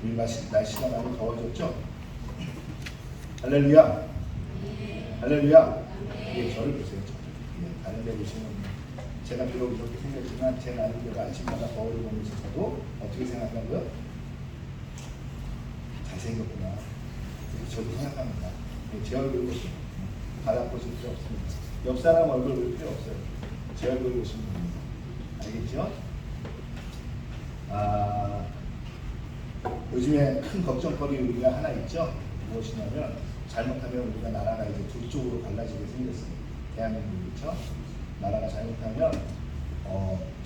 우리 날씨가 많이 더워졌죠? 할렐루야! 할렐루야! 예, 저를 보세요. 예, 다른 데 보시면 제가 비록 이렇게 생겼지만 제 나름대로 아침마다 거울을 보면서도 어떻게 생각하고요? 잘생겼구나. 그래서 저도 생각합니다. 예, 제 얼굴 보시면 바라보실 필요 없습니다. 옆 사람 얼굴 볼 필요 없어요. 제 얼굴 보시면 됩니다. 알겠죠? 요즘에 큰 걱정거리 우리가 하나 있죠. 무엇이냐면 잘못하면 우리가 나라가 이제 두 쪽으로 갈라지게 생겼어요. 대한민국 그렇죠? 나라가 잘못하면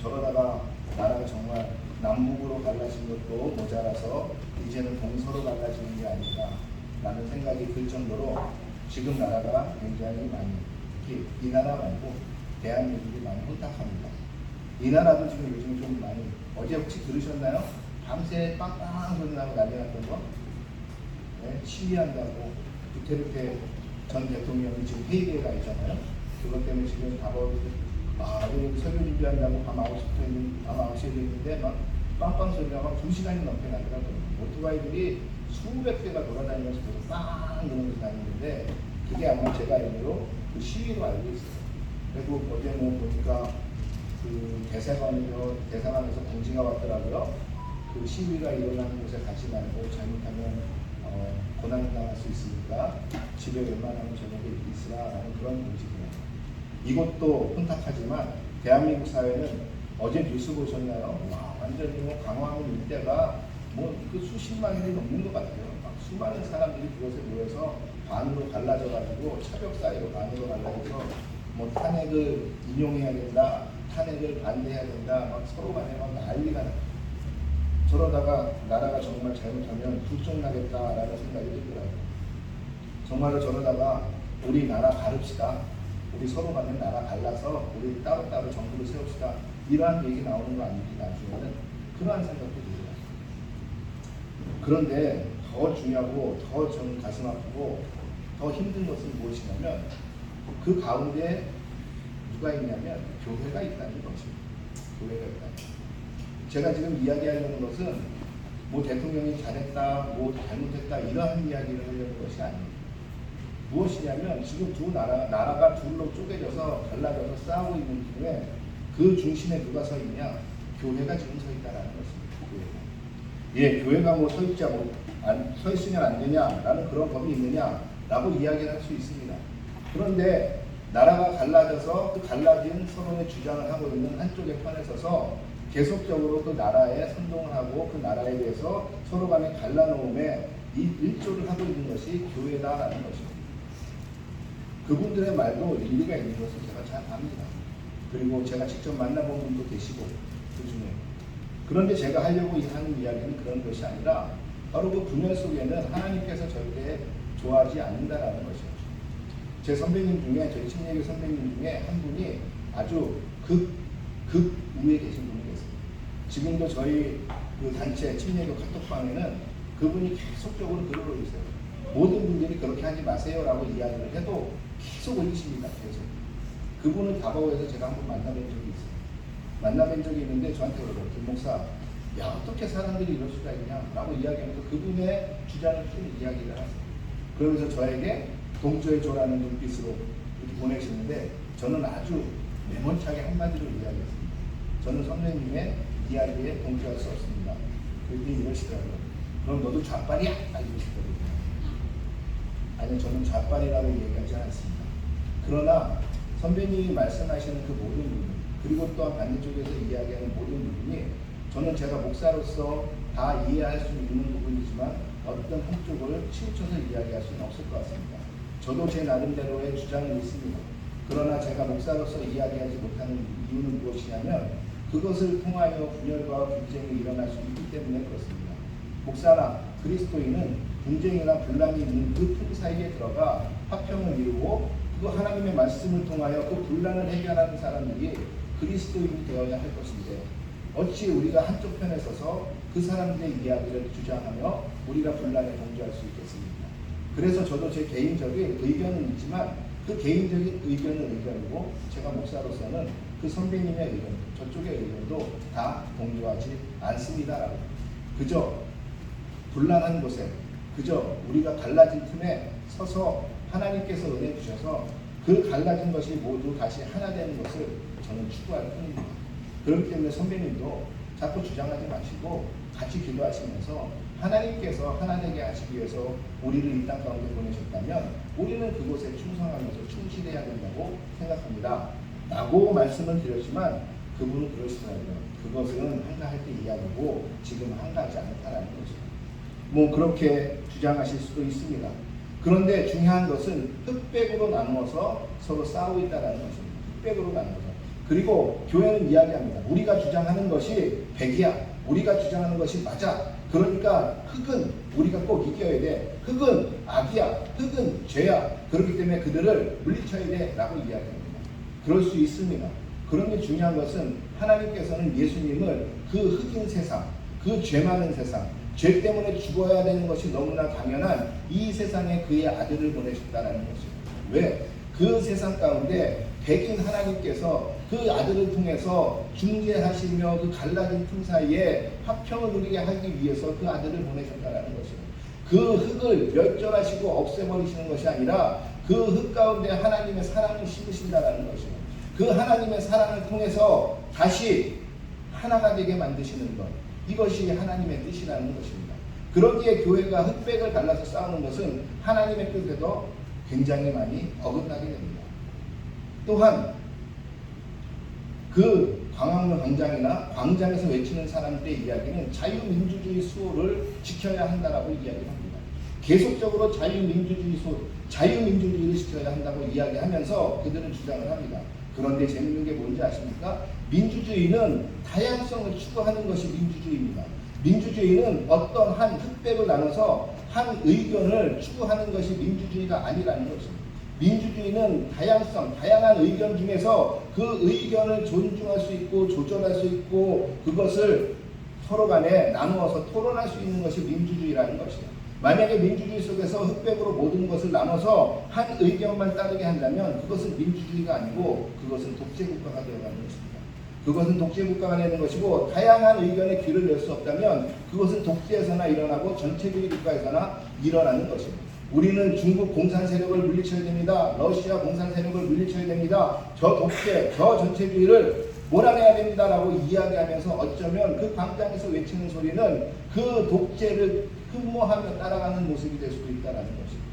저러다가 나라가 정말 남북으로 갈라진 것도 모자라서 이제는 동서로 갈라지는 게 아닌가 라는 생각이 들 정도로 지금 나라가 굉장히 많이, 특히 이 나라 말고 대한민국이 많이 혼탁합니다. 이 나라도 지금 요즘 좀 많이, 어제 혹시 들으셨나요? 밤새 빵빵 소리 나고 난리 났던 거? 네, 시위한다고 두테르테 전 대통령이 지금 회의에 가 있잖아요. 그것 때문에 지금 여기 설교 준비한다고 밤 9시에 있는데 막 빵빵 소리가 막 2시간이 넘게 나더라고요. 오토바이들이 수백 대가 돌아다니면서 계속 빵 이러면서 다니는데 그게 아마 제가 알기로 그 시위로 알고 있어요. 그리고 어제 보니까 그 대사관에서 공지가 왔더라고요. 그 시위가 일어나는 곳에 가지 말고 잘못하면 고난을 당할 수 있으니까 집에 웬만하면 저녁에 있으라라는 그런 공지입니다. 이것도 혼탁하지만 대한민국 사회는 어제 뉴스 보셨나요? 와, 완전히 강화문 일대가 그 수십만이 넘는 것 같아요. 막 수많은 사람들이 그것에 모여서 반으로 갈라져가지고 차벽 사이로 반으로 갈라져서 탄핵을 인용해야 된다, 탄핵을 반대해야 된다, 막 서로 간에 막 난리가 나. 저러다가 나라가 정말 잘못하면 불종나겠다라는 생각이 들더라고요. 정말로 저러다가 우리 나라 가릅시다. 우리 서로 간에 나라 갈라서 우리 따로따로 정부를 세웁시다. 이러한 얘기 나오는 거 아닌지 나중에는 그러한 생각도 들더라고요. 그런데 더 중요하고 더 저는 가슴 아프고 더 힘든 것은 무엇이냐면 그 가운데 누가 있냐면 교회가 있다는 것입니다. 교회가 있다는 것. 제가 지금 이야기하려는 것은 대통령이 잘했다, 잘못했다 이러한 이야기를 하려는 것이 아닙니다. 무엇이냐면 지금 나라가 둘로 쪼개져서 갈라져서 싸우고 있는 중에 그 중심에 누가 서 있냐? 교회가 지금 서 있다라는 것입니다. 교회가. 예, 교회가 서 있으면 안 되냐라는 그런 법이 있느냐라고 이야기를 할 수 있습니다. 그런데 나라가 갈라져서 그 갈라진 서로의 주장을 하고 있는 한쪽의 편에 서서 계속적으로 그 나라에 선동을 하고 그 나라에 대해서 서로 간에 갈라놓음에 이 일조를 하고 있는 것이 교회다라는 것입니다. 그분들의 말도 일리가 있는 것을 제가 잘 압니다. 그리고 제가 직접 만나본 분도 계시고 그 중에. 그런데 제가 하려고 하는 이야기는 그런 것이 아니라 바로 그 분열 속에는 하나님께서 절대 좋아하지 않는다라는 것이죠. 제 선배님 중에, 저희 침례교 선배님 중에 한 분이 아주 극 위에 계신 분이 계세요. 지금도 저희 그 단체 침례교 카톡방에는 그분이 계속적으로 글을 올리세요. 모든 분들이 그렇게 하지 마세요라고 이야기를 해도 계속 올리십니다. 계속. 그분은 다바오에서 제가 한번 만나뵌 적이 있어요. 만나뵌 적이 있는데 저한테 그러더라고요. 김 목사, 야 어떻게 사람들이 이럴 수가 있냐라고 이야기하면서 그분의 주장을 쭉 이야기를 하세요. 그러면서 저에게 동조해줘라는 눈빛으로 이렇게 보내시는데 저는 아주 매몰차게 한마디로 이야기했습니다. 저는 선생님의 이야기에 동조할 수 없습니다. 그랬더니 이러시더라고요. 그럼 너도 좌빨이야? 이러시더라고요. 아니 저는 좌빨이라고 얘기하지 않습니다. 그러나 선배님이 말씀하시는 그 모든 부분 그리고 또한 반대쪽에서 이야기하는 모든 부분이 저는 제가 목사로서 다 이해할 수 있는 부분이지만 어떤 한쪽을 치우쳐서 이야기할 수는 없을 것 같습니다. 저도 제 나름대로의 주장은 있습니다. 그러나 제가 목사로서 이야기하지 못하는 이유는 무엇이냐면 그것을 통하여 분열과 분쟁이 일어날 수 있기 때문에 그렇습니다. 목사나 그리스도인은 분쟁이나 분란이 있는 그 틈 사이에 들어가 화평을 이루고 그 하나님의 말씀을 통하여 그 분란을 해결하는 사람들이 그리스도인이 되어야 할 것인데 어찌 우리가 한쪽 편에 서서 그 사람들의 이야기를 주장하며 우리가 분란에 동조할 수 있겠습니까? 그래서 저도 제 개인적인 의견은 있지만 그 개인적인 의견은 의견이고 제가 목사로서는 그 선배님의 의견, 저쪽의 의견도 다 동조하지 않습니다라고. 그저 분란한 곳에 그저 우리가 갈라진 틈에 서서 하나님께서 은혜 주셔서 그 갈라진 것이 모두 다시 하나 되는 것을 저는 추구할 뿐입니다. 그렇기 때문에 선배님도 자꾸 주장하지 마시고 같이 기도하시면서 하나님께서 하나 되게 하시기 위해서 우리를 이 땅 가운데 보내셨다면 우리는 그곳에 충성하면서 충실해야 된다고 생각합니다. 라고 말씀을 드렸지만 그분은 그러시더라고요. 그것은 한가할 때 이야기고 지금 한가하지 않다라는 거죠. 뭐 그렇게 주장하실 수도 있습니다. 그런데 중요한 것은 흑백으로 나누어서 서로 싸우고 있다는 것입니다. 흑백으로 나누어서. 그리고 교회는 이야기합니다. 우리가 주장하는 것이 백이야. 우리가 주장하는 것이 맞아. 그러니까 흑은 우리가 꼭 이겨야 돼. 흑은 악이야. 흑은 죄야. 그렇기 때문에 그들을 물리쳐야 돼. 라고 이야기합니다. 그럴 수 있습니다. 그런데 중요한 것은 하나님께서는 예수님을 그 흑인 세상, 그 죄 많은 세상, 죄 때문에 죽어야 되는 것이 너무나 당연한 이 세상에 그의 아들을 보내셨다는 것이죠. 왜? 그 세상 가운데 백인 하나님께서 그 아들을 통해서 중재하시며 그 갈라진 틈 사이에 화평을 누리게 하기 위해서 그 아들을 보내셨다는 것이죠. 그 흑을 멸절하시고 없애버리시는 것이 아니라 그 흑 가운데 하나님의 사랑을 심으신다는 것이죠. 그 하나님의 사랑을 통해서 다시 하나가 되게 만드시는 것. 이것이 하나님의 뜻이라는 것입니다. 그러기에 교회가 흑백을 갈라서 싸우는 것은 하나님의 뜻에도 굉장히 많이 어긋나게 됩니다. 또한 그 광화문 광장이나 광장에서 외치는 사람들의 이야기는 자유민주주의 수호를 지켜야 한다라고 이야기합니다. 계속적으로 자유민주주의를 지켜야 한다고 이야기하면서 그들은 주장을 합니다. 그런데 재밌는 게 뭔지 아십니까? 민주주의는 다양성을 추구하는 것이 민주주의입니다. 민주주의는 어떤 한 흑백을 나눠서 한 의견을 추구하는 것이 민주주의가 아니라는 것입니다. 민주주의는 다양성, 다양한 의견 중에서 그 의견을 존중할 수 있고 조절할 수 있고 그것을 서로 간에 나누어서 토론할 수 있는 것이 민주주의라는 것이에요. 만약에 민주주의 속에서 흑백으로 모든 것을 나눠서 한 의견만 따르게 한다면 그것은 민주주의가 아니고 그것은 독재국가가 되어가는 것입니다. 그것은 독재국가가 되는 것이고 다양한 의견에 귀를 열 수 없다면 그것은 독재에서나 일어나고 전체주의 국가에서나 일어나는 것입니다. 우리는 중국 공산 세력을 물리쳐야 됩니다. 러시아 공산 세력을 물리쳐야 됩니다. 저 독재, 저 전체주의를 몰아내야 됩니다라고 이야기하면서 어쩌면 그 광장에서 외치는 소리는 그 독재를 흠모하며 따라가는 모습이 될 수도 있다는 것입니다.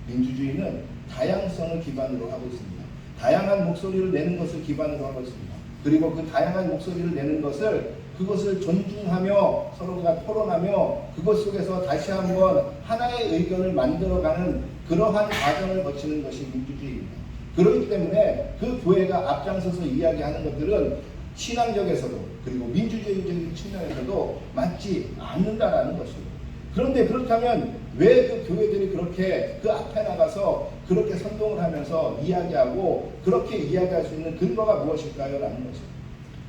민주주의는 다양성을 기반으로 하고 있습니다. 다양한 목소리를 내는 것을 기반으로 하고 있습니다. 그리고 그 다양한 목소리를 내는 것을 그것을 존중하며 서로가 토론하며 그것 속에서 다시 한번 하나의 의견을 만들어가는 그러한 과정을 거치는 것이 민주주의입니다. 그렇기 때문에 그 교회가 앞장서서 이야기하는 것들은 신앙적에서도 그리고 민주주의적인 측면에서도 맞지 않는다라는 것입니다. 그런데 그렇다면 왜 그 교회들이 그렇게 그 앞에 나가서 그렇게 선동을 하면서 이야기하고 그렇게 이야기할 수 있는 근거가 무엇일까요? 라는 것입니다.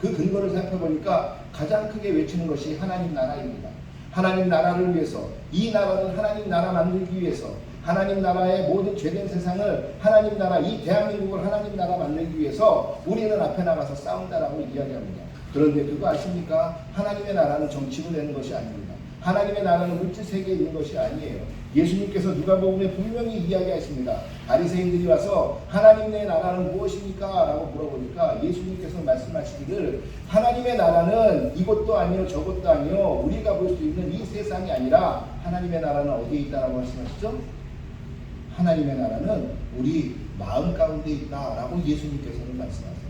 그 근거를 살펴보니까 가장 크게 외치는 것이 하나님 나라입니다. 하나님 나라를 위해서 이 나라는 하나님 나라 만들기 위해서 하나님 나라의 모든 죄된 세상을 하나님 나라 이 대한민국을 하나님 나라 만들기 위해서 우리는 앞에 나가서 싸운다라고 이야기합니다. 그런데 그거 아십니까? 하나님의 나라는 정치로 되는 것이 아닙니다. 하나님의 나라는 물질 세계에 있는 것이 아니에요. 예수님께서 누가복음에 분명히 이야기하십니다. 바리새인들이 와서 하나님의 나라는 무엇입니까? 라고 물어보니까 예수님께서 말씀하시기를 하나님의 나라는 이것도 아니요 저것도 아니요 우리가 볼 수 있는 이 세상이 아니라 하나님의 나라는 어디에 있다라고 말씀하시죠? 하나님의 나라는 우리 마음 가운데 있다라고 예수님께서는 말씀하세요.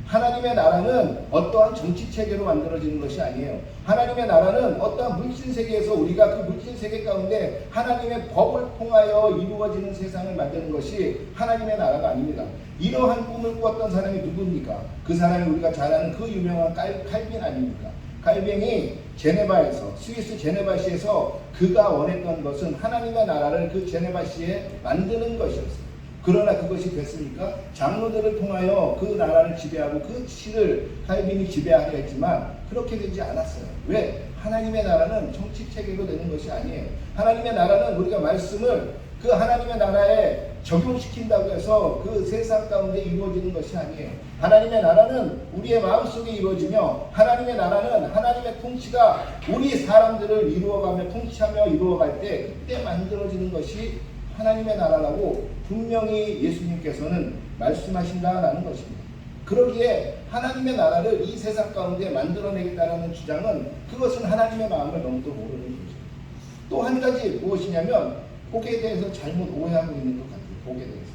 하나님의 나라는 어떠한 정치체계로 만들어지는 것이 아니에요. 하나님의 나라는 어떠한 물질세계에서 우리가 그 물질세계 가운데 하나님의 법을 통하여 이루어지는 세상을 만드는 것이 하나님의 나라가 아닙니다. 이러한 꿈을 꾸었던 사람이 누굽니까? 그 사람이 우리가 잘 아는 그 유명한 칼빈 아닙니까? 칼빈이 제네바에서 스위스 제네바시에서 그가 원했던 것은 하나님의 나라를 그 제네바시에 만드는 것이었어요. 그러나 그것이 됐습니까? 장로들을 통하여 그 나라를 지배하고 그 시를 칼빈이 지배하려 했지만 그렇게 되지 않았어요. 왜? 하나님의 나라는 정치체계로 되는 것이 아니에요. 하나님의 나라는 우리가 말씀을 그 하나님의 나라에 적용시킨다고 해서 그 세상 가운데 이루어지는 것이 아니에요. 하나님의 나라는 우리의 마음속에 이루어지며 하나님의 나라는 하나님의 통치가 우리 사람들을 이루어가며 통치하며 이루어갈 때 그때 만들어지는 것이 하나님의 나라라고 분명히 예수님께서는 말씀하신다라는 것입니다. 그러기에 하나님의 나라를 이 세상 가운데 만들어내겠다라는 주장은 그것은 하나님의 마음을 너무도 모르는 거죠. 또 한 가지 무엇이냐면 복에 대해서 잘못 오해하고 있는 것 같아요. 복에 대해서.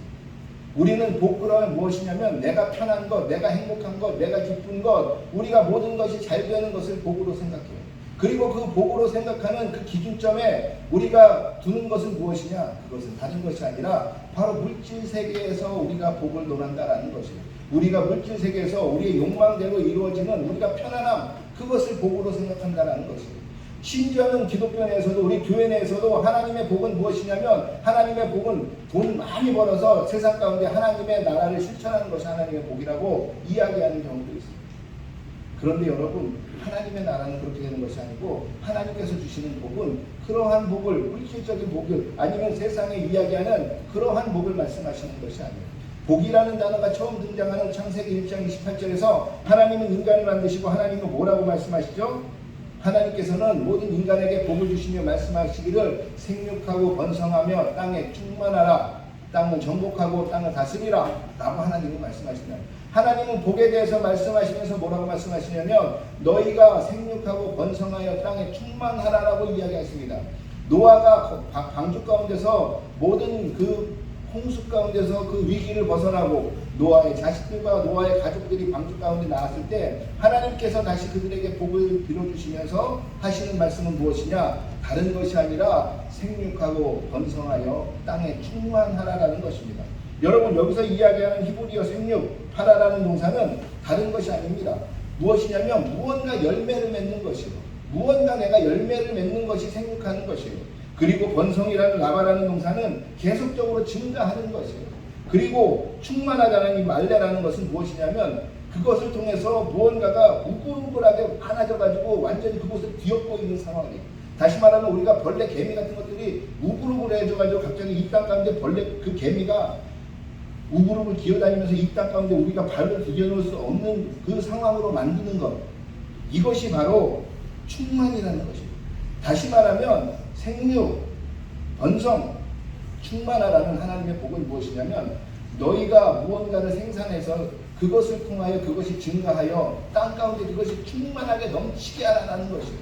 우리는 복그러면 무엇이냐면 내가 편한 것, 내가 행복한 것, 내가 기쁜 것, 우리가 모든 것이 잘 되는 것을 복으로 생각해요. 그리고 그 복으로 생각하는 그 기준점에 우리가 두는 것은 무엇이냐? 그것은 다른 것이 아니라 바로 물질 세계에서 우리가 복을 논한다라는 것이에요. 우리가 물질 세계에서 우리의 욕망대로 이루어지는 우리가 편안함, 그것을 복으로 생각한다라는 것이에요. 심지어는 기독교 내에서도 우리 교회 내에서도 하나님의 복은 무엇이냐면 하나님의 복은 돈 많이 벌어서 세상 가운데 하나님의 나라를 실천하는 것이 하나님의 복이라고 이야기하는 경우도 있습니다. 그런데 여러분, 하나님의 나라는 그렇게 되는 것이 아니고 하나님께서 주시는 복은 그러한 복을, 물질적인 복을 아니면 세상에 이야기하는 그러한 복을 말씀하시는 것이 아니에요. 복이라는 단어가 처음 등장하는 창세기 1장 28절에서 하나님은 인간을 만드시고 하나님은 뭐라고 말씀하시죠? 하나님께서는 모든 인간에게 복을 주시며 말씀하시기를 생육하고 번성하며 땅에 충만하라, 땅을 정복하고 땅을 다스리라 라고 하나님은 말씀하신다. 하나님은 복에 대해서 말씀하시면서 뭐라고 말씀하시냐면 너희가 생육하고 번성하여 땅에 충만하라라고 이야기했습니다. 노아가 방주 가운데서 모든 그 홍수 가운데서 그 위기를 벗어나고 노아의 자식들과 노아의 가족들이 방주 가운데 나왔을 때 하나님께서 다시 그들에게 복을 빌어주시면서 하시는 말씀은 무엇이냐? 다른 것이 아니라 생육하고 번성하여 땅에 충만하라라는 것입니다. 여러분, 여기서 이야기하는 히브리어 생육하라라는 동사는 다른 것이 아닙니다. 무엇이냐면 무언가 열매를 맺는 것이요, 무언가 내가 열매를 맺는 것이 생육하는 것이에요. 그리고 번성이라는 라바라는 동사는 계속적으로 증가하는 것이에요. 그리고 충만하다는 이 말레라는 것은 무엇이냐면 그것을 통해서 무언가가 우글우글하게 많아져가지고 완전히 그곳을 뒤엎고 있는 상황이에요. 다시 말하면 우리가 벌레, 개미 같은 것들이 우글우글해져가지고 갑자기 이 땅 가운데 벌레, 그 개미가 우글우글 기어다니면서 이 땅 가운데 우리가 발을 들여놓을 수 없는 그 상황으로 만드는 것, 이것이 바로 충만이라는 것입니다. 다시 말하면 생육, 번성, 충만하라는 하나님의 복은 무엇이냐면 너희가 무언가를 생산해서 그것을 통하여 그것이 증가하여 땅 가운데 그것이 충만하게 넘치게 하라는 것이에요.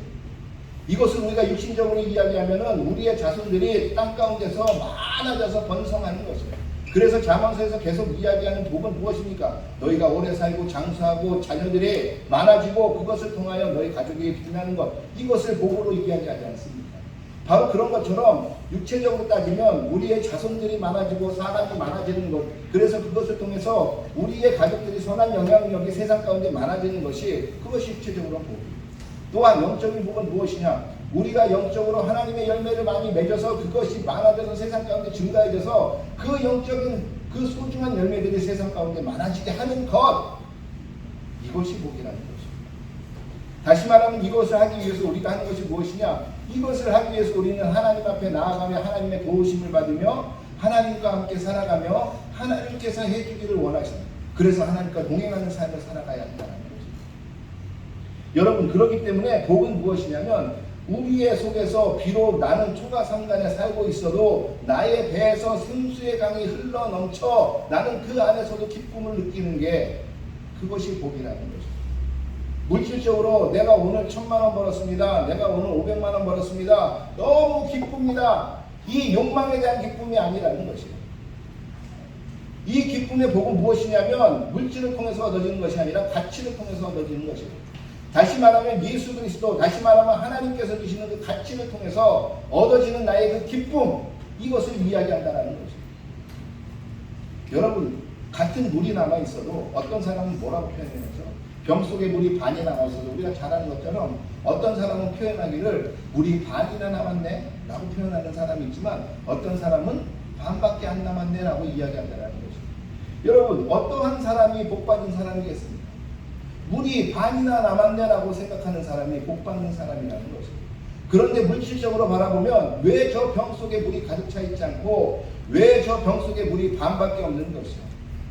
이것을 우리가 육신적으로 이야기하면은 우리의 자손들이 땅 가운데서 많아져서 번성하는 것이에요. 그래서 잠언서에서 계속 이야기하는 복은 무엇입니까? 너희가 오래 살고 장수하고 자녀들이 많아지고 그것을 통하여 너희 가족이 빛나는 것, 이것을 복으로 이야기하지 않습니까? 바로 그런 것처럼 육체적으로 따지면 우리의 자손들이 많아지고 사람이 많아지는 것, 그래서 그것을 통해서 우리의 가족들이 선한 영향력이 세상 가운데 많아지는 것이, 그것이 육체적으로 복입니다. 또한 영적인 복은 무엇이냐? 우리가 영적으로 하나님의 열매를 많이 맺어서 그것이 많아져서 세상 가운데 증가해져서 그 영적인 그 소중한 열매들이 세상 가운데 많아지게 하는 것, 이것이 복이라는 것입니다. 다시 말하면 이것을 하기 위해서 우리가 하는 것이 무엇이냐? 이것을 하기 위해서 우리는 하나님 앞에 나아가며 하나님의 도우심을 받으며 하나님과 함께 살아가며 하나님께서 해주기를 원하십니다. 그래서 하나님과 동행하는 삶을 살아가야 한다는 것입니다. 여러분, 그렇기 때문에 복은 무엇이냐면 우리의 속에서 비록 나는 초가삼간에 살고 있어도 나의 배에서 생수의 강이 흘러 넘쳐 나는 그 안에서도 기쁨을 느끼는 게, 그것이 복이라는 것입니다. 물질적으로 내가 오늘 1,000만 원 벌었습니다, 내가 오늘 500만 원 벌었습니다, 너무 기쁩니다, 이 욕망에 대한 기쁨이 아니라는 것이에요. 이 기쁨의 복은 무엇이냐면 물질을 통해서 얻어지는 것이 아니라 가치를 통해서 얻어지는 것이에요. 다시 말하면 예수 그리스도, 다시 말하면 하나님께서 주시는 그 가치를 통해서 얻어지는 나의 그 기쁨, 이것을 이야기한다는 것이에요. 여러분, 같은 물이 남아있어도 어떤 사람은 뭐라고 표현해요? 병 속에 물이 반이 남아있어도 우리가 잘 아는 것처럼 어떤 사람은 표현하기를 물이 반이나 남았네 라고 표현하는 사람이 있지만 어떤 사람은 반밖에 안 남았네 라고 이야기한다는 것입니다. 여러분, 어떠한 사람이 복받은 사람이겠습니까? 물이 반이나 남았네 라고 생각하는 사람이 복받는 사람이라는 것입니다. 그런데 물질적으로 바라보면 왜 저 병 속에 물이 가득 차 있지 않고 왜 저 병 속에 물이 반밖에 없는 것이야?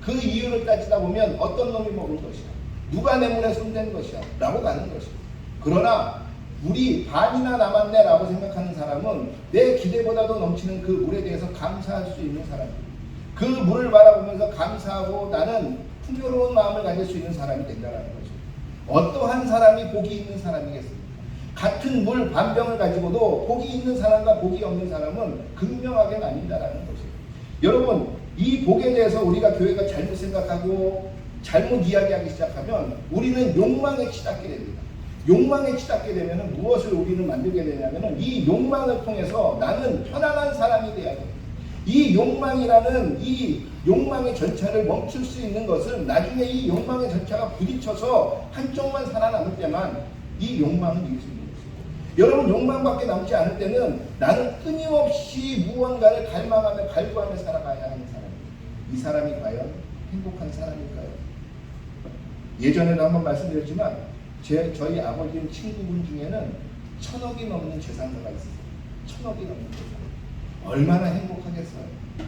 그 이유를 따지다 보면 어떤 놈이 먹은 것이야? 누가 내 물에 손댄 것이야? 라고 가는 것이야. 그러나 물이 반이나 남았네 라고 생각하는 사람은 내 기대보다도 넘치는 그 물에 대해서 감사할 수 있는 사람이야. 그 물을 바라보면서 감사하고 나는 풍요로운 마음을 가질 수 있는 사람이 된다는 거죠. 어떠한 사람이 복이 있는 사람이겠습니까? 같은 물 반병을 가지고도 복이 있는 사람과 복이 없는 사람은 극명하게 나뉜다는 거죠. 여러분, 이 복에 대해서 우리가 교회가 잘못 생각하고 잘못 이야기하기 시작하면 우리는 욕망에 치닫게 됩니다. 욕망에 치닫게 되면 무엇을 우리는 만들게 되냐면 이 욕망을 통해서 나는 편안한 사람이 돼야 됩니다. 이 욕망이라는 이 욕망의 전차를 멈출 수 있는 것은 나중에 이 욕망의 전차가 부딪혀서 한쪽만 살아남을 때만 이 욕망은 이길 수 있는 것이고, 여러분 욕망밖에 남지 않을 때는 나는 끊임없이 무언가를 갈망하며 갈구하며 살아가야 하는 사람입니다. 이 사람이 과연 행복한 사람일까요? 예전에도 한번 말씀드렸지만 저희 아버지 친구분 중에는 1000억이 넘는 재산가가 있어요. 1000억이 넘는 재산. 얼마나 행복하겠어요.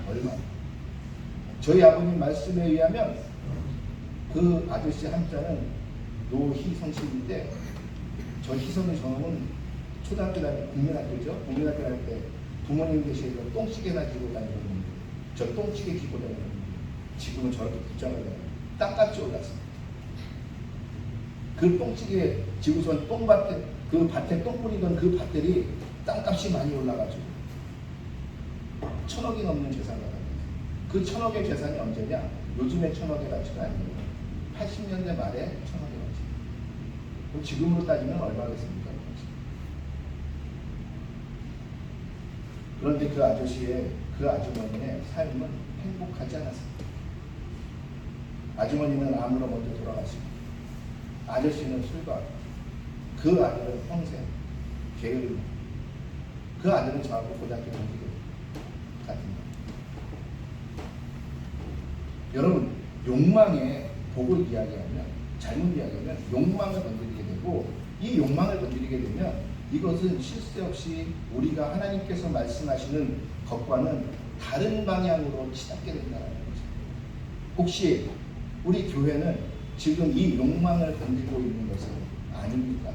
얼마나. 저희 아버님 말씀에 의하면 그 아저씨 한자는 노희성씨인데, 저 희성이 저는 초등학교 다닐 때, 국민학교죠. 국민학교 다닐 때 부모님 계시니까 똥찌개나 기고 다니거든요. 저 똥찌개 기고 다니거든요. 지금은 저렇게 붙잡아야 돼요. 땅값이 올랐습니다. 그 똥찌개 지구선 똥밭에, 그 밭에 똥 뿌리던 그 밭들이 땅값이 많이 올라가지고 1000억이 넘는 재산가 됩니다. 그 1000억의 재산이 언제냐? 요즘의 1000억의 가치가 아니에요. 80년대 말에 1000억의 가치. 그럼 지금으로 따지면 얼마겠습니까? 그런데 그 아저씨의, 그 아주머니의 삶은 행복하지 않았습니다. 아주머니는 암으로 먼저 돌아갔습니다. 아저씨는 술과, 그 아들은 평생 게으름. 그 아들은 저하고 고등학교 동기 같은 거. 여러분, 욕망의 복을 이야기하면, 잘못 이야기하면 욕망을 건드리게 되고, 이 욕망을 건드리게 되면 이것은 쉴 새 없이 우리가 하나님께서 말씀하시는 것과는 다른 방향으로 치닫게 된다는 거죠. 혹시 우리 교회는 지금 이 욕망을 건드리고 있는 것은 아닙니까?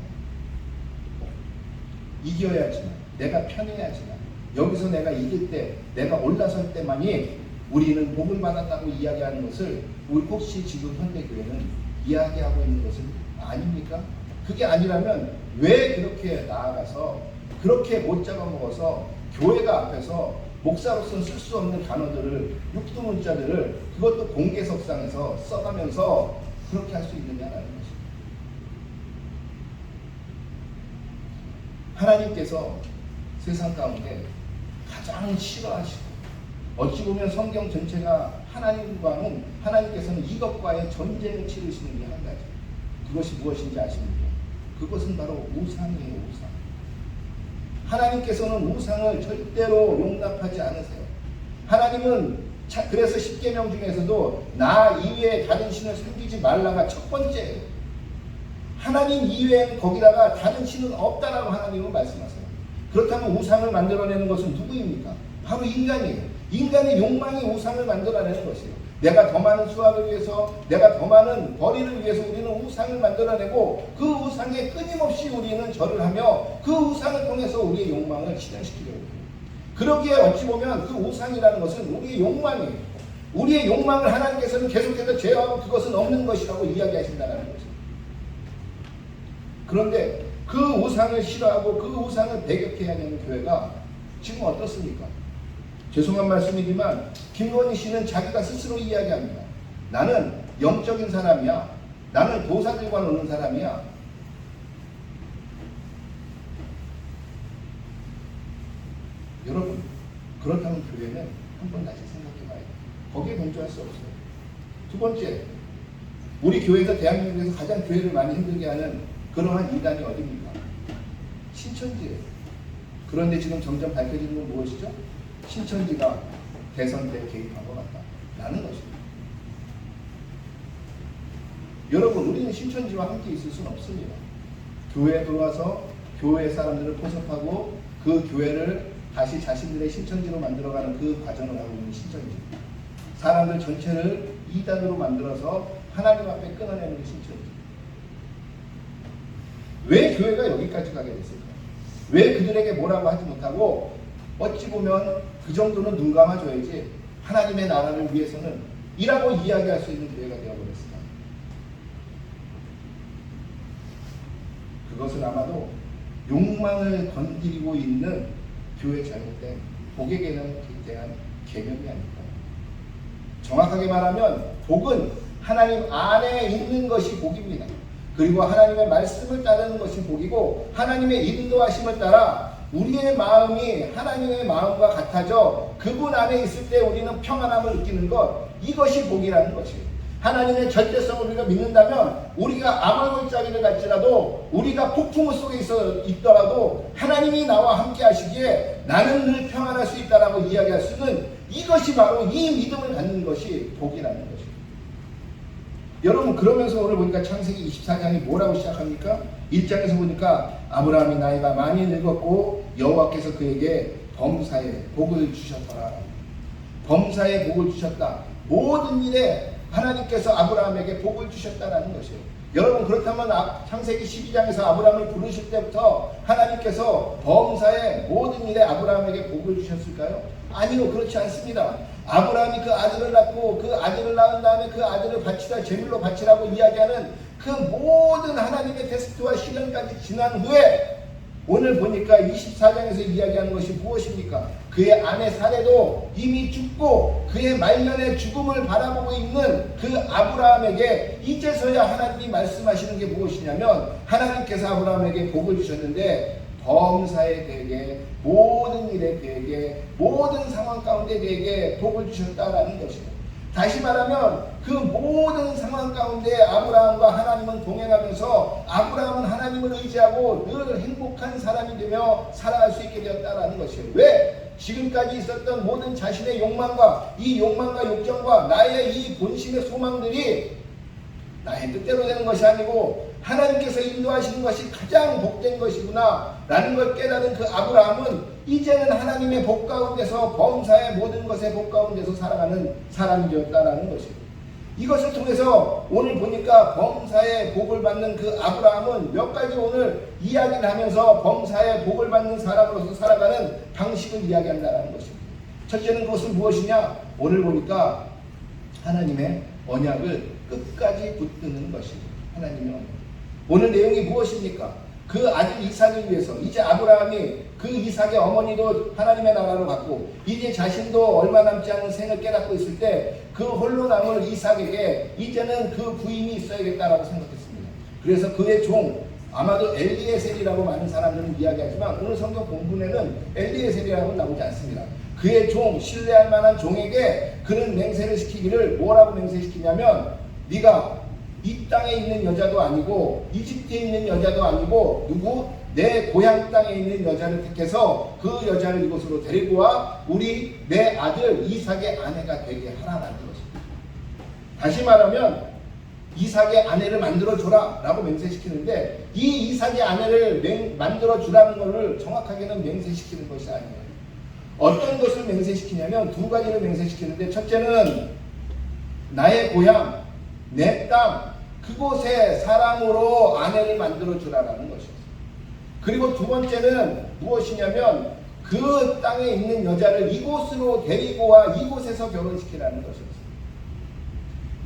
이겨야지만, 내가 편해야지만, 여기서 내가 이길 때, 내가 올라설 때만이 우리는 복을 받았다고 이야기하는 것을 우리 혹시 지금 현대교회는 이야기하고 있는 것은 아닙니까? 그게 아니라면 왜 그렇게 나아가서 그렇게 못 잡아먹어서 교회가 앞에서 목사로서는 쓸 수 없는 단어들을, 육두문자들을 그것도 공개석상에서 써가면서 그렇게 할 수 있느냐라는 것입니다. 하나님께서 세상 가운데 가장 싫어하시고, 어찌 보면 성경 전체가 하나님과는, 하나님께서는 이것과의 전쟁을 치르시는 게 한 가지. 그것이 무엇인지 아십니까? 그것은 바로 우상이에요. 우상. 하나님께서는 우상을 절대로 용납하지 않으세요. 하나님은 그래서 십계명 중에서도 나 이외에 다른 신을 섬기지 말라가 첫 번째예요. 하나님 이외에는 거기다가 다른 신은 없다라고 하나님은 말씀하세요. 그렇다면 우상을 만들어내는 것은 누구입니까? 바로 인간이에요. 인간의 욕망이 우상을 만들어내는 것이에요. 내가 더 많은 수확을 위해서, 내가 더 많은 벌이를 위해서 우리는 우상을 만들어내고, 그 우상에 끊임없이 우리는 절을 하며 그 우상을 통해서 우리의 욕망을 실현시키려고 해요. 그러기에 어찌 보면 그 우상이라는 것은 우리의 욕망이에요. 우리의 욕망을 하나님께서는 계속해서 제어하고 그것은 없는 것이라고 이야기하신다는 거죠. 그런데 그 우상을 싫어하고 그 우상을 배격해야 되는 교회가 지금 어떻습니까? 죄송한 말씀이지만 김건희 씨는 자기가 스스로 이야기합니다. 나는 영적인 사람이야. 나는 도사들과 노는 사람이야. 여러분, 그렇다면 교회는 한번 다시 생각해봐야 돼요. 거기에 동조할 수 없어요. 두 번째, 우리 교회에서 대한민국에서 가장 교회를 많이 힘들게 하는 그러한 이단이 어디입니까? 신천지예요. 그런데 지금 점점 밝혀지는 건 무엇이죠? 신천지가 대선 때 개입한 것 같다라는 것입니다. 여러분, 우리는 신천지와 함께 있을 수는 없습니다. 교회에 들어와서 교회 사람들을 포섭하고 그 교회를 다시 자신들의 신천지로 만들어가는 그 과정을 하고 있는 신천지. 사람들 전체를 이단으로 만들어서 하나님 앞에 끊어내는 게 신천지. 왜 교회가 여기까지 가게 됐을까? 왜 그들에게 뭐라고 하지 못하고 어찌 보면 그 정도는 눈 감아줘야지 하나님의 나라를 위해서는 이라고 이야기할 수 있는 교회가 되어버렸을까? 그것은 아마도 욕망을 건드리고 있는 교회 잘못된 복의 개념에 대한 개념이 아닐까. 정확하게 말하면 복은 하나님 안에 있는 것이 복입니다. 그리고 하나님의 말씀을 따르는 것이 복이고 하나님의 인도하심을 따라 우리의 마음이 하나님의 마음과 같아져 그분 안에 있을 때 우리는 평안함을 느끼는 것, 이것이 복이라는 것이에요. 하나님의 절대성을 우리가 믿는다면 우리가 아말골짜기를 갈지라도 우리가 폭풍 속에 있더라도 하나님이 나와 함께 하시기에 나는 늘 평안할 수 있다라고 이야기할 수 있는 이것이 바로 이 믿음을 갖는 것이 복이라는 것이에요. 여러분, 그러면서 오늘 보니까 창세기 24장이 뭐라고 시작합니까? 1장에서 보니까 아브라함이 나이가 많이 늙었고 여호와께서 그에게 범사에 복을 주셨더라. 범사에 복을 주셨다. 모든 일에 하나님께서 아브라함에게 복을 주셨다라는 것이에요. 여러분, 그렇다면 창세기 12장에서 아브라함을 부르실 때부터 하나님께서 범사에 모든 일에 아브라함에게 복을 주셨을까요? 아니요, 그렇지 않습니다. 아브라함이 그 아들을 낳고 그 아들을 낳은 다음에 그 아들을 바치라, 제물로 바치라고 이야기하는 그 모든 하나님의 테스트와 시련까지 지난 후에 오늘 보니까 24장에서 이야기하는 것이 무엇입니까? 그의 아내 사레도 이미 죽고 그의 말년의 죽음을 바라보고 있는 그 아브라함에게 이제서야 하나님이 말씀하시는 게 무엇이냐면 하나님께서 아브라함에게 복을 주셨는데 범사에 대게 모든 일에 대게 모든 상황 가운데 대게 복을 주셨다라는 것이에요. 다시 말하면 그 모든 상황 가운데 아브라함과 하나님은 동행하면서 아브라함은 하나님을 의지하고 늘 행복한 사람이 되며 살아갈 수 있게 되었다라는 것이에요. 왜? 지금까지 있었던 모든 자신의 욕망과 이 욕망과 욕정과 나의 이 본심의 소망들이 나의 뜻대로 되는 것이 아니고 하나님께서 인도하시는 것이 가장 복된 것이구나 라는 걸 깨달은 그 아브라함은 이제는 하나님의 복 가운데서 범사의 모든 것의 복 가운데서 살아가는 사람이 되었다라는 것이에요. 이것을 통해서 오늘 보니까 범사의 복을 받는 그 아브라함은 몇 가지 오늘 이야기를 하면서 범사의 복을 받는 사람으로서 살아가는 방식을 이야기한다는 것입니다. 첫째는 그것은 무엇이냐? 오늘 보니까 하나님의 언약을 끝까지 붙드는 것입니다. 하나님의 언약. 오늘 내용이 무엇입니까? 그 아들 이삭을 위해서 이제 아브라함이 그 이삭의 어머니도 하나님의 나라로 갔고 이제 자신도 얼마 남지 않은 생을 깨닫고 있을 때 그 홀로 남을 이삭에게 이제는 그 부인이 있어야겠다라고 생각했습니다. 그래서 그의 종, 아마도 엘리에셀이라고 많은 사람들은 이야기하지만 오늘 성경 본문에는 엘리에셀이라고 나오지 않습니다. 그의 종, 신뢰할 만한 종에게 그는 맹세를 시키기를 뭐라고 맹세시키냐면 네가 이 땅에 있는 여자도 아니고 이집트에 있는 여자도 아니고 누구? 내 고향 땅에 있는 여자를 택해서 그 여자를 이곳으로 데리고 와 우리 내 아들 이삭의 아내가 되게 하라는 것입니다. 다시 말하면 이삭의 아내를 만들어줘라 라고 맹세시키는데 이 이삭의 아내를 만들어주라는 것을 정확하게는 맹세시키는 것이 아니에요. 어떤 것을 맹세시키냐면 두 가지를 맹세시키는데 첫째는 나의 고향, 내 땅, 그곳에 사람으로 아내를 만들어주라는 것입니다. 그리고 두 번째는 무엇이냐면 그 땅에 있는 여자를 이곳으로 데리고 와 이곳에서 결혼시키라는 것입니다.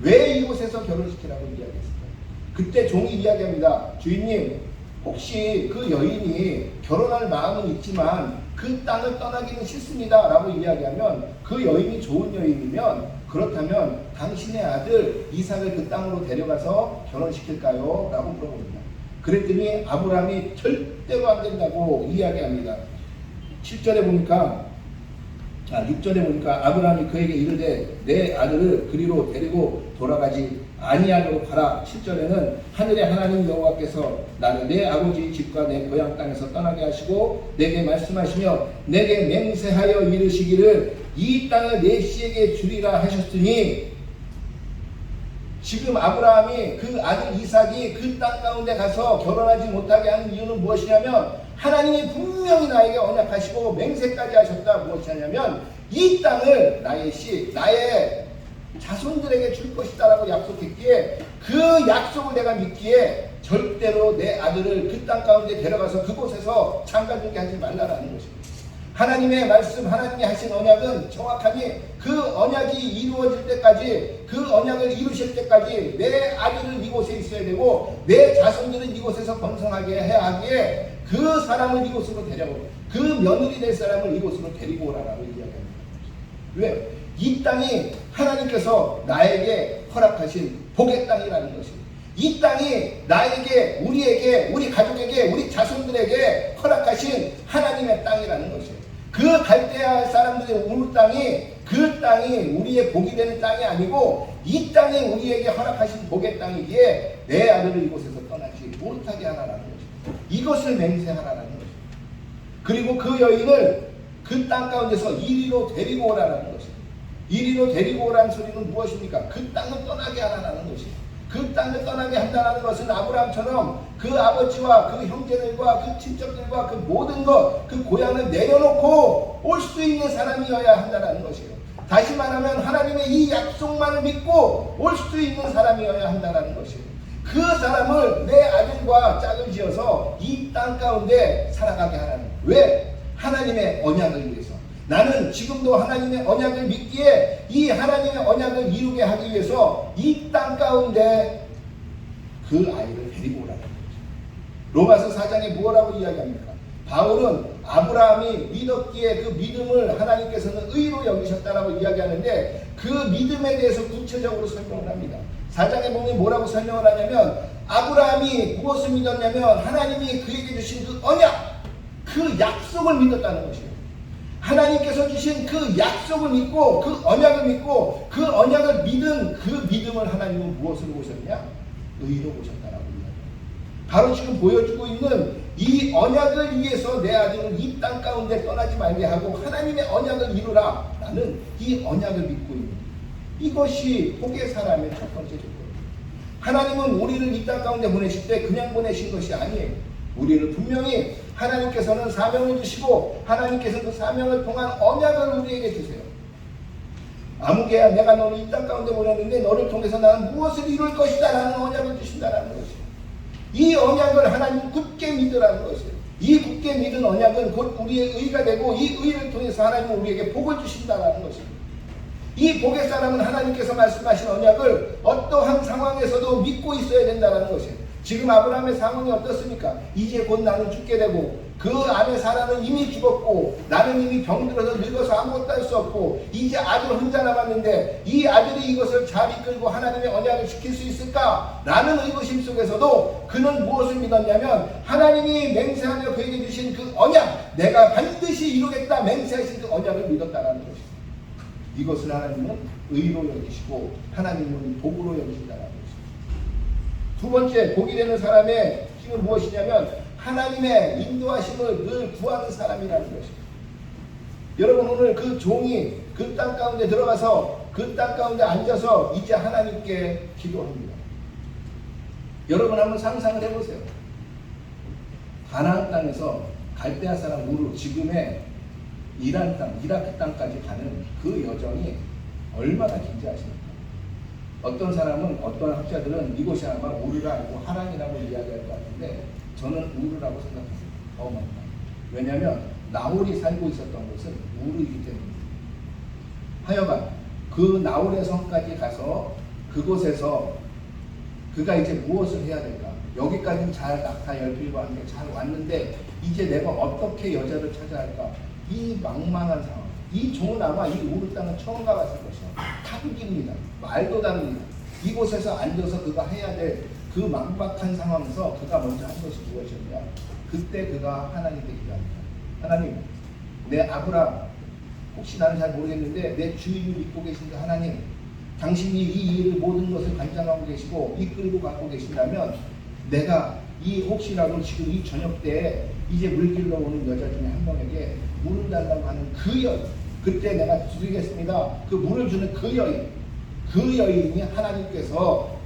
왜 이곳에서 결혼시키라고 이야기했을까요? 그때 종이 이야기합니다. 주인님, 혹시 그 여인이 결혼할 마음은 있지만 그 땅을 떠나기는 싫습니다 라고 이야기하면 그 여인이 좋은 여인이면 그렇다면 당신의 아들 이삭을 그 땅으로 데려가서 결혼시킬까요? 라고 물어봅니다. 그랬더니 아브라함이 절대로 안 된다고 이야기합니다. 6절에 보니까 아브라함이 그에게 이르되 내 아들을 그리로 데리고 돌아가지 아니하도록 하라. 7절에는 하늘의 하나님 여호와께서 나를 내 아버지 집과 내 고향 땅에서 떠나게 하시고 내게 말씀하시며 내게 맹세하여 이르시기를 이 땅을 내 씨에게 주리라 하셨으니 지금 아브라함이 그 아들 이삭이 그 땅 가운데 가서 결혼하지 못하게 하는 이유는 무엇이냐면 하나님이 분명히 나에게 언약하시고 맹세까지 하셨다. 무엇이냐면 이 땅을 나의 자손들에게 줄 것이다라고 약속했기에 그 약속을 내가 믿기에 절대로 내 아들을 그 땅 가운데 데려가서 그곳에서 장가들게 하지 말라라는 것입니다. 하나님의 말씀, 하나님이 하신 언약은 정확하니 그 언약이 이루어질 때까지, 그 언약을 이루실 때까지 내 아들은 이곳에 있어야 되고 내 자손들은 이곳에서 번성하게 해야 하기에 그 사람을 이곳으로 데려오고 그 며느리 될 사람을 이곳으로 데리고 오라라고 이야기합니다. 왜? 이 땅이 하나님께서 나에게 허락하신 복의 땅이라는 것입니다. 이 땅이 나에게, 우리에게, 우리 가족에게, 우리 자손들에게 허락하신 하나님의 땅이라는 것이에요. 그 갈대아 사람들의 우르 땅이, 그 땅이 우리의 복이 되는 땅이 아니고 이 땅이 우리에게 허락하신 복의 땅이기에 내 아들을 이곳에서 떠나지 못하게 하라는 것입니다. 이것을 맹세하라는 것입니다. 그리고 그 여인을 그 땅 가운데서 이리로 데리고 오라는 것입니다. 이리로 데리고 오라는 소리는 무엇입니까? 그 땅을 떠나게 하라는 것입니다. 그 땅을 떠나게 한다는 것은 아브라함처럼 그 아버지와 그 형제들과 그 친척들과 그 모든 것, 그 고향을 내려놓고 올 수 있는 사람이어야 한다는 것이에요. 다시 말하면 하나님의 이 약속만을 믿고 올 수 있는 사람이어야 한다는 것이에요. 그 사람을 내 아들과 짝을 지어서 이 땅 가운데 살아가게 하라는 거예요. 왜? 하나님의 언약을 위해서. 나는 지금도 하나님의 언약을 믿기에 이 하나님의 언약을 이루게 하기 위해서 이 땅 가운데 그 아이를 데리고 오라는 거죠. 로마서 4장에 뭐라고 이야기합니까? 바울은 아브라함이 믿었기에 그 믿음을 하나님께서는 의로 여기셨다라고 이야기하는데 그 믿음에 대해서 구체적으로 설명을 합니다. 4장에 보면 뭐라고 설명을 하냐면 아브라함이 무엇을 믿었냐면 하나님이 그에게 주신 그 언약, 그 약속을 믿었다는 것이에요. 하나님께서 주신 그 약속을 믿고 그 언약을 믿고 그 언약을 믿은 그 믿음을 하나님은 무엇으로 보셨냐? 의로 보셨다라고 이야기합니다. 바로 지금 보여주고 있는 이 언약을 위해서 내 아들을 이 땅 가운데 떠나지 말게 하고 하나님의 언약을 이루라. 나는 이 언약을 믿고 있는 이것이 복의 사람의 첫 번째 조건입니다. 하나님은 우리를 이 땅 가운데 보내실 때 그냥 보내신 것이 아니에요. 우리를 분명히 하나님께서는 사명을 주시고 하나님께서 그 사명을 통한 언약을 우리에게 주세요. 아무개야 내가 너를 이 땅 가운데 보냈는데 너를 통해서 나는 무엇을 이룰 것이다 라는 언약을 주신다는 것이에요. 이 언약을 하나님 굳게 믿으라는 것이에요. 이 굳게 믿은 언약은 곧 우리의 의가 되고 이 의를 통해서 하나님은 우리에게 복을 주신다는 것입니다. 이 복의 사람은 하나님께서 말씀하신 언약을 어떠한 상황에서도 믿고 있어야 된다는 것이에요. 지금 아브라함의 상황이 어떻습니까? 이제 곧 나는 죽게 되고 그 안에 사라는 이미 죽었고 나는 이미 병들어서 늙어서 아무것도 할 수 없고 이제 아들 혼자 남았는데 이 아들이 이것을 잘 이끌고 하나님의 언약을 지킬 수 있을까? 라는 의구심 속에서도 그는 무엇을 믿었냐면 하나님이 맹세하며 그에게 주신 그 언약, 내가 반드시 이루겠다 맹세하신 그 언약을 믿었다는 것입니다. 이것을 하나님은 의로 여기시고 하나님은 복으로 여기신다는 것입니다. 두 번째, 복이 되는 사람의 힘은 무엇이냐면 하나님의 인도하심을 늘 구하는 사람이라는 것입니다. 여러분 오늘 그 종이 그 땅 가운데 들어가서 그 땅 가운데 앉아서 이제 하나님께 기도합니다. 여러분 한번 상상을 해보세요. 가나안 땅에서 갈대아 사람 우르, 지금의 이란 땅, 이라크 땅까지 가는 그 여정이 얼마나 긴지 아십니까? 어떤 사람은, 어떤 학자들은 이곳이 아마 우르가 아니고 하란이라고 이야기할 것 같은데 저는 우르라고 생각합니다. 왜냐하면 나홀이 살고 있었던 곳은 우르이기 때문입니다. 하여간 그 나홀의 성까지 가서 그곳에서 그가 이제 무엇을 해야 될까? 여기까지는 잘 낙타 열필과 함께 잘 왔는데 이제 내가 어떻게 여자를 찾아야 할까? 이 망망한 상황. 이 종은 아마 이 우르 땅은 처음 가봤을 것이야. 타국입니다. 말도 다릅니다. 이곳에서 앉아서 그가 해야 될 그 막박한 상황에서 그가 먼저 한 것이 무엇이었냐? 그때 그가 하나님께 기도합니다. 하나님, 내 아브라함, 혹시 나는 잘 모르겠는데 내 주인을 믿고 계신데 하나님, 당신이 이 일을 모든 것을 관장하고 계시고 이끌고 가고 계신다면 내가 이 혹시라도 지금 이 저녁 때에 이제 물길로 오는 여자 중에 한 명에게 물을 달라고 하는 그 여인, 그때 내가 드리겠습니다. 그 물을 주는 그 여인, 그 여인이 하나님께서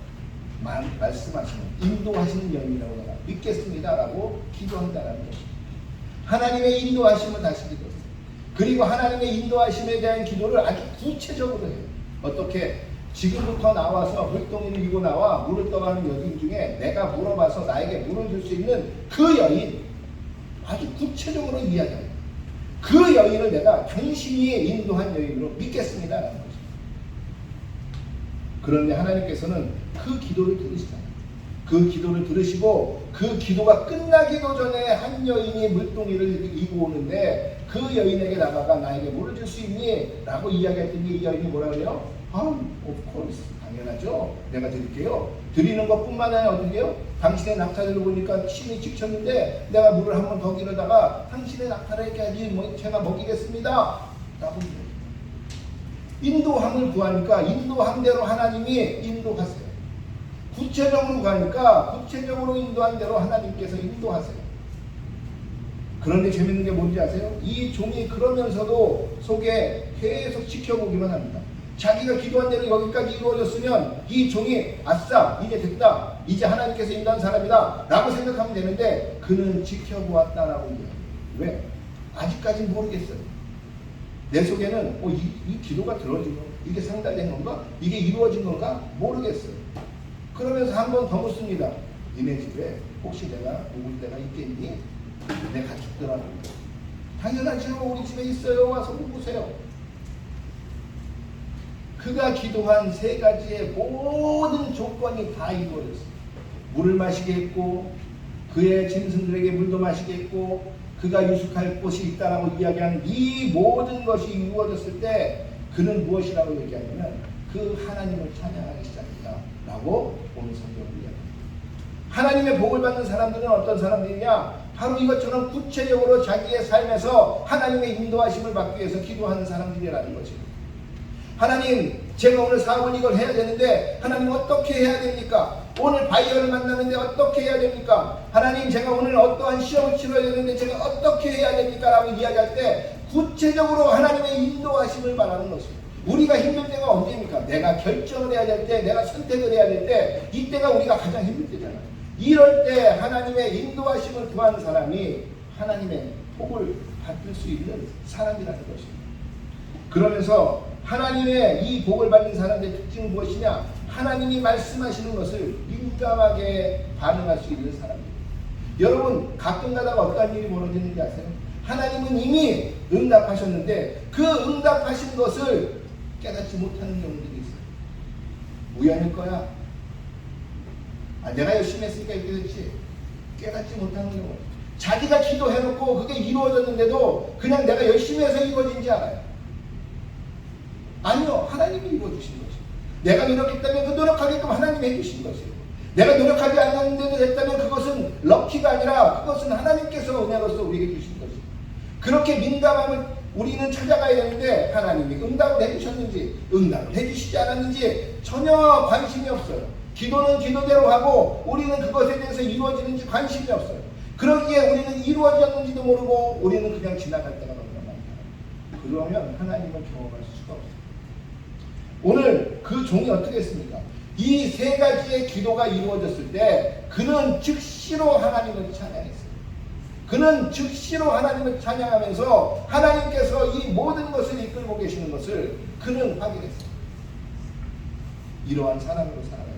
말씀하시는 인도하시는 여인이라고 내가 믿겠습니다 라고 기도한다는 것입니다. 하나님의 인도하심을 다시 기도했어요. 그리고 하나님의 인도하심에 대한 기도를 아주 구체적으로 해요. 어떻게? 지금부터 나와서 물동이를 이고 나와 물을 떠가는 여인 중에 내가 물어봐서 나에게 물을 줄 수 있는 그 여인, 아주 구체적으로 이야기해요. 그 여인을 내가 당신이 인도한 여인으로 믿겠습니다라는 거죠. 그런데 하나님께서는 그 기도를 들으시잖아요. 그 기도를 들으시고 그 기도가 끝나기도 전에 한 여인이 물동이를 이고 오는데 그 여인에게 나가가 나에게 물을 줄 수 있니? 라고 이야기했더니 이 여인이 뭐라 그래요? of course. 당연하죠. 내가 드릴게요. 드리는 것뿐만 아니라 어떻게 해요? 당신의 낙타를 보니까 심히 지쳤는데 내가 물을 한 번 더 기르다가 당신의 낙타에게 제가 먹이겠습니다. 라고 인도함을 구하니까 인도한 대로 하나님이 인도하세요. 구체적으로 가니까 구체적으로 인도한 대로 하나님께서 인도하세요. 그런데 재밌는 게 뭔지 아세요? 이 종이 그러면서도 속에 계속 지켜보기만 합니다. 자기가 기도한 대로 여기까지 이루어졌으면 이 종이 아싸 이제 됐다, 이제 하나님께서 인도한 사람이다 라고 생각하면 되는데 그는 지켜보았다라고 얘기해요. 왜? 아직까지는 모르겠어요. 내 속에는 이 기도가 들어진 건가? 이게 상달된 건가? 이게 이루어진 건가? 모르겠어요. 그러면서 한 번 더 묻습니다. 니네 집에 혹시 내가 묵을 데가 있겠니? 내 가축들하고. 당연하죠. 우리 집에 있어요. 와서 묵으세요. 그가 기도한 세 가지의 모든 조건이 다 이루어졌어요. 물을 마시게 했고 그의 짐승들에게 물도 마시게 했고 그가 유숙할 곳이 있다라고 이야기하는 이 모든 것이 이루어졌을 때 그는 무엇이라고 얘기하냐면 그 하나님을 찬양하기 시작했다 라고 오늘 성경을 이야기합니다. 하나님의 복을 받는 사람들은 어떤 사람들이냐? 바로 이것처럼 구체적으로 자기의 삶에서 하나님의 인도하심을 받기 위해서 기도하는 사람들이라는 거죠. 하나님, 제가 오늘 사업을 이걸 해야 되는데 하나님 어떻게 해야 됩니까? 오늘 바이어를 만나는데 어떻게 해야 됩니까? 하나님, 제가 오늘 어떠한 시험을 치러야 되는데 제가 어떻게 해야 됩니까? 라고 이야기할 때 구체적으로 하나님의 인도하심을 말하는 것입니다. 우리가 힘들 때가 언제입니까? 내가 결정을 해야 될 때, 내가 선택을 해야 될 때, 이때가 우리가 가장 힘들 때잖아요. 이럴 때 하나님의 인도하심을 구한 사람이 하나님의 복을 받을 수 있는 사람이라는 것입니다. 그러면서 하나님의 이 복을 받는 사람들의 특징은 무엇이냐? 하나님이 말씀하시는 것을 민감하게 반응할 수 있는 사람입니다. 여러분, 가끔 가다가 어떤 일이 벌어지는지 아세요? 하나님은 이미 응답하셨는데 그 응답하신 것을 깨닫지 못하는 경우들이 있어요. 우연일 거야. 내가 열심히 했으니까 이렇게 됐지. 깨닫지 못하는 경우. 자기가 기도해놓고 그게 이루어졌는데도 그냥 내가 열심히 해서 이루어진지 알아요. 아니요. 하나님이 이루어주신 것이에요. 내가 노력했다면 그 노력하게끔 하나님이 해주신 것이에요. 내가 노력하지 않았는데도 됐다면 그것은 럭키가 아니라 그것은 하나님께서 은혜로서 우리에게 주신 것이에요. 그렇게 민감함을 우리는 찾아가야 되는데 하나님이 응답을 해주셨는지 응답을 해주시지 않았는지 전혀 관심이 없어요. 기도는 기도대로 하고 우리는 그것에 대해서 이루어지는지 관심이 없어요. 그러기에 우리는 이루어졌는지도 모르고 우리는 그냥 지나갈 때가 너무나 많다. 그러면 하나님을 경험할 수가 없어요. 오늘 그 종이 어떻게 했습니까? 이 세 가지의 기도가 이루어졌을 때 그는 즉시로 하나님을 찬양했어요. 그는 즉시로 하나님을 찬양하면서 하나님께서 이 모든 것을 이끌고 계시는 것을 그는 확인했어요. 이러한 사람으로 살아가요.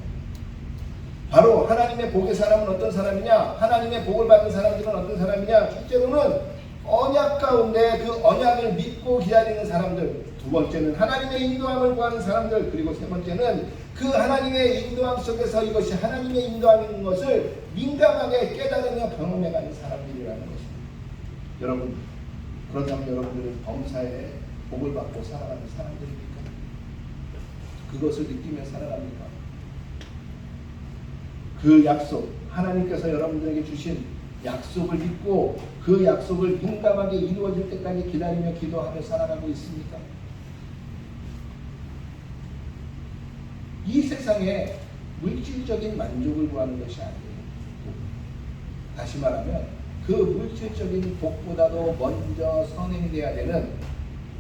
바로 하나님의 복의 사람은 어떤 사람이냐? 하나님의 복을 받는 사람들은 어떤 사람이냐? 첫째로는 언약 가운데 그 언약을 믿고 기다리는 사람들, 두 번째는 하나님의 인도함을 구하는 사람들, 그리고 세 번째는 그 하나님의 인도함 속에서 이것이 하나님의 인도함인 것을 민감하게 깨달으며 경험해가는 사람들이라는 것입니다. 여러분, 그렇다면 여러분들은 범사에 복을 받고 살아가는 사람들입니까? 그것을 느끼며 살아갑니까? 그 약속, 하나님께서 여러분들에게 주신 약속을 믿고 그 약속을 민감하게 이루어질 때까지 기다리며 기도하며 살아가고 있습니까? 이 세상에 물질적인 만족을 구하는 것이 아니에요. 다시 말하면 그 물질적인 복보다도 먼저 선행돼야 되는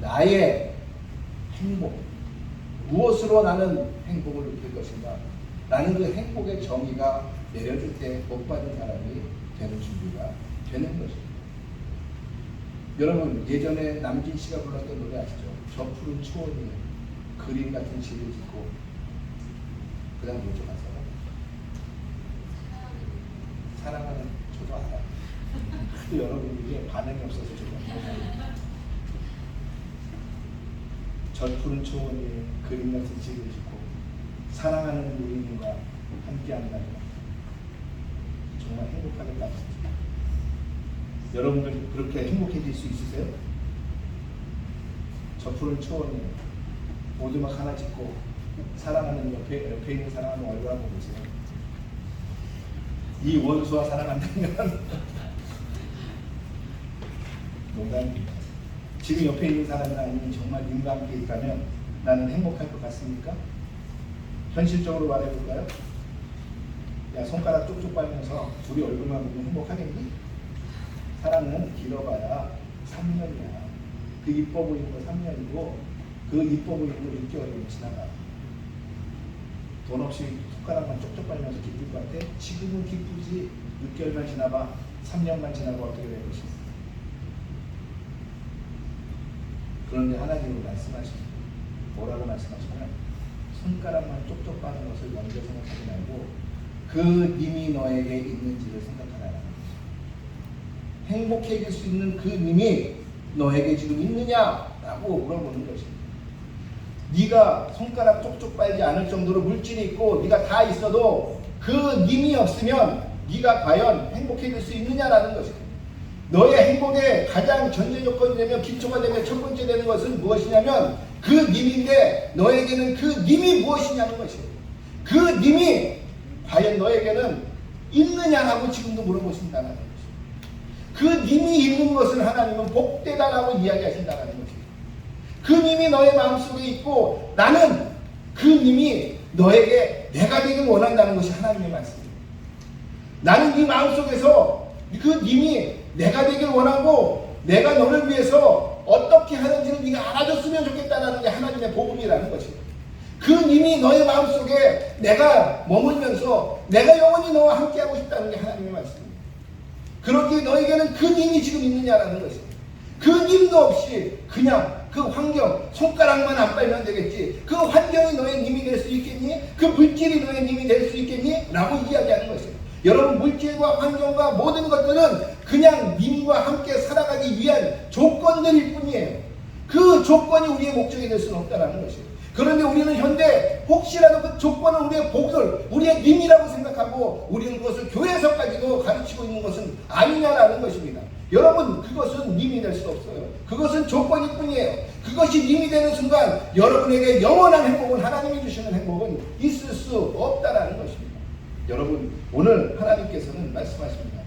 나의 행복, 무엇으로 나는 행복을 느낄 것인가? 나는 그 행복의 정의가 내려질 때 복 받은 사람이 되는 준비가 되는 것입니다. 여러분, 예전에 남진 씨가 불렀던 노래 아시죠? 저 푸른 초원이 그림 같은 집을 짓고, 그 다음 뭐죠? 가서 사랑하는, 저도 알아. 또 여러분들이 반응이 없어서 제가 저 푸른 초원이 그림 같은 집을 짓고 사랑하는 우리님과 함께한다는 것, 정말 행복하겠다. 여러분들 그렇게 행복해질 수 있으세요? 저 푸른 초원이 오두막 하나 짓고 사랑하는 옆에 있는 사랑하는 얼굴 한번 보세요. 이 원수와 사랑한다면 농담입니다. 지금 옆에 있는 사람이나 아니면 정말 님과 함께 있다면 나는 행복할 것 같습니까? 현실적으로 말해볼까요? 야, 손가락 쪽쪽 빨면서 둘이 얼굴만 보면 행복하겠니? 사랑은 길어봐야 3년이야. 그 이뻐 보이는 거 3년이고 그 이뻐 보이는 거 6개월이면 지나가. 돈 없이 손가락만 쪽쪽 빨면서 기쁠 것 같아? 지금은 기쁘지. 6개월만 지나봐. 3년만 지나고 어떻게 될 것이겠어? 그런데 하나님은 말씀하십니다. 뭐라고 말씀하시냐면 손가락만 쪽쪽 빠는 것을 먼저 생각하지 말고 그 님이 너에게 있는지를 생각하라는 것입니다. 행복해질 수 있는 그 님이 너에게 지금 있느냐라고 물어보는 것입니다. 네가 손가락 쪽쪽 빨지 않을 정도로 물질이 있고 네가 다 있어도 그 님이 없으면 네가 과연 행복해질 수 있느냐라는 것입니다. 너의 행복의 가장 전제 조건이 되면 기초가 되면 첫 번째 되는 것은 무엇이냐면 그 님인데 너에게는 그 님이 무엇이냐는 것이에요. 그 님이 과연 너에게는 있느냐라고 지금도 물어보신다는 것이에요. 그 님이 있는 것을 하나님은 복되다라고 이야기하신다는 것이에요. 그 님이 너의 마음속에 있고 나는 그 님이 너에게 내가 되길 원한다는 것이 하나님의 말씀입니다. 나는 네 마음속에서 그 님이 내가 되길 원하고 내가 너를 위해서 어떻게 하는지를 네가 알아줬으면 좋겠다는 게 하나님의 복음이라는 것입니다. 그 님이 너의 마음속에 내가 머물면서 내가 영원히 너와 함께하고 싶다는 게 하나님의 말씀입니다. 그렇게 너에게는 그 님이 지금 있느냐라는 것입니다. 그 님도 없이 그냥 그 환경, 손가락만 안 빨면 되겠지. 그 환경이 너의 님이 될 수 있겠니? 그 물질이 너의 님이 될 수 있겠니? 라고 이야기하는 것입니다. 여러분, 물질과 환경과 모든 것들은 그냥 님과 함께 살아가기 위한 조건들일 뿐이에요. 그 조건이 우리의 목적이 될 수는 없다는 것이에요. 그런데 우리는 현대 혹시라도 그 조건은 우리의 복을 우리의 님이라고 생각하고 우리는 그것을 교회에서까지도 가르치고 있는 것은 아니냐라는 것입니다. 여러분, 그것은 님이 될 수 없어요. 그것은 조건일 뿐이에요. 그것이 님이 되는 순간 여러분에게 영원한 행복은, 하나님이 주시는 행복은 있을 수 없다라는 것입니다. 여러분, 오늘 하나님께서는 말씀하십니다.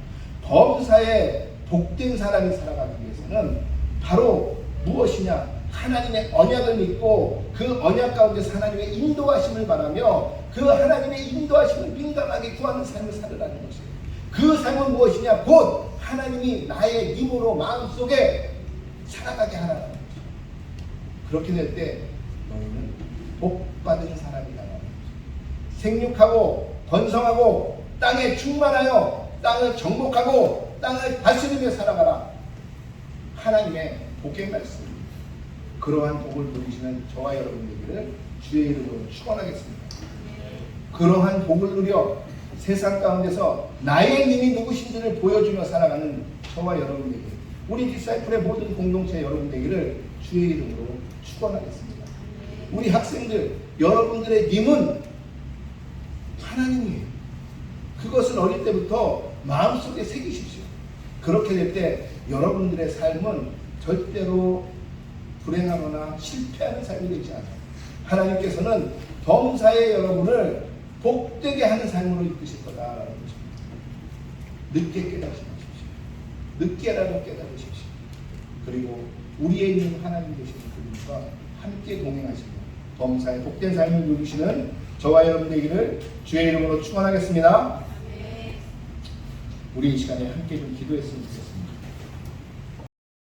범사에 복된 사람이 살아가기 위해서는 바로 무엇이냐? 하나님의 언약을 믿고 그 언약 가운데서 하나님의 인도하심을 바라며 그 하나님의 인도하심을 민감하게 구하는 삶을 살으라는 것이에요. 그 삶은 무엇이냐? 곧 하나님이 나의 힘으로 마음속에 살아가게 하라는 것이에요. 그렇게 될 때 너희는 복받은 사람이라는 것이에요. 생육하고 번성하고 땅에 충만하여 땅을 정복하고 땅을 다스리며 살아가라. 하나님의 복의 말씀입니다. 그러한 복을 누리시는 저와 여러분 되기를 주의 이름으로 축원하겠습니다. 그러한 복을 누려 세상 가운데서 나의 님이 누구신지를 보여주며 살아가는 저와 여러분 되기, 우리 디사이플의 모든 공동체 여러분 되기를 주의 이름으로 축원하겠습니다. 우리 학생들, 여러분들의 님은 하나님이에요. 그것을 어릴 때부터 마음속에 새기십시오. 그렇게 될 때 여러분들의 삶은 절대로 불행하거나 실패하는 삶이 되지 않아요. 하나님께서는 범사에 여러분을 복되게 하는 삶으로 이끄실 거다라는 것입니다. 늦게 깨닫지 마십시오. 늦게라도 깨닫으십시오. 그리고 우리의 있는 하나님 되시는 그분과 함께 동행하시고 범사에 복된 삶을 누리시는 저와 여러분 되기를 주의 이름으로 축원하겠습니다. 우리 이 시간에 함께 좀 기도했으면 좋겠습니다.